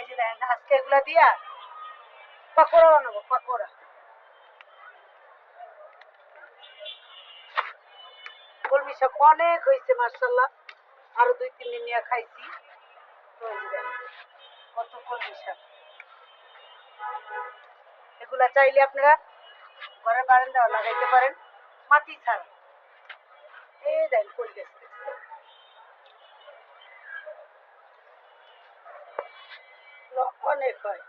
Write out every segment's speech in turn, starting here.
এই যে দেখেন আজকে এগুলা দিয়া পাকোড়া বানাবো, পাকোড়া। কলমি শাক অনেক হয়েছে মার্শাল্লাহ, আরো 2-3 দিন নিয়ে খাইছি। তো এই যে দেখেন কত কলমি শাক। এগুলা চাইলে আপনারা ঘরের বারান্দাও লাগাইতে পারেন, মাটি ছাড়া। এই দেন কই গেছে, অনেক হয়।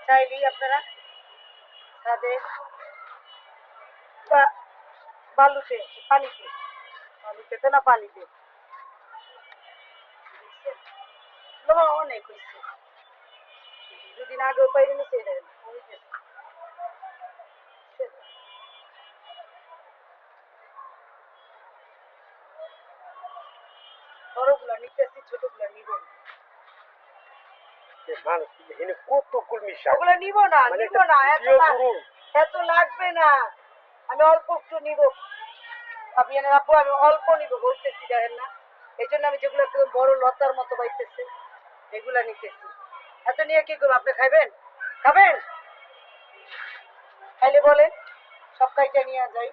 চাইলেই আপনারা ছাদে বা বালুতে, পানিতে, বালুতে তো না পানিতে, অনেক হয়েছে। দুদিন আগেও পাইরে নিচে দেন বড়গুলা নিতেছি, ছোটগুলা নিব না। কত কলমি শাক, ওগুলো নিব না, নিব না, এত লাগবে না। আমি অল্প একটু নিব। আপনি আপু আমি অল্প নিব বলতেছি, দেখেন না। এই জন্য আমি যেগুলো একদম বড় লতার মতো পাইতেছে এগুলা নিতেছি। এত নিয়ে কি করবো? আপনি খাইবেন? খাবেন? খাইলে বলেন, সব কাইটা নিয়ে যাই।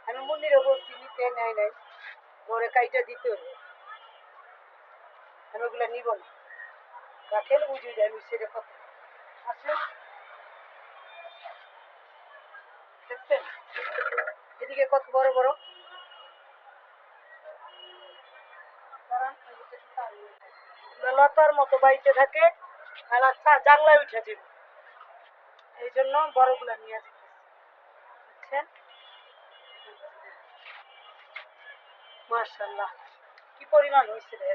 আমি মুন্নিরও বলছি নিতে, নেয় নাই, ঘরে কাইটা দিতে হবে। আমি ওগুলা নিব না, রাখেন বুঝিয়ে দেয় আমি সেটা কথা। আসলে দেখছেন এদিকে কত বড় বড়, লতার মতো বাড়িতে থাকে, জানলায় উঠে যাবে। এই জন্য বড়গুলা নিয়ে যেতেছে, বুঝছেন? মাশাআল্লাহ কি পরিমাণ হয়েছে রে।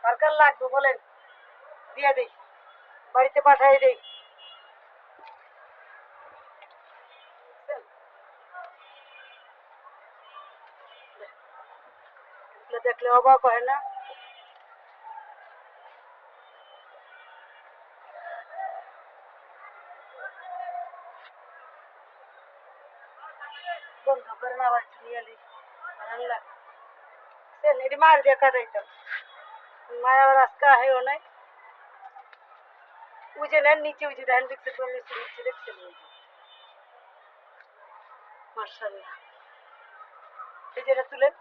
কার কার লাগবে বলেন, দিয়ে দেই, বাড়িতে পাঠাই দেই। দেখলে অবাক হয় না? বন্ধ করেন, আবার নিয়ে নিই। আল্লাহ এটি মার দিয়ে কাটাইতাম, মায় আবার আজকে আহেও নাই। উজে নেন নিচে, উজে দেন দেখতে নিচে দেখছেন। মার্শাল্লাহ এই যেটা তুলেন।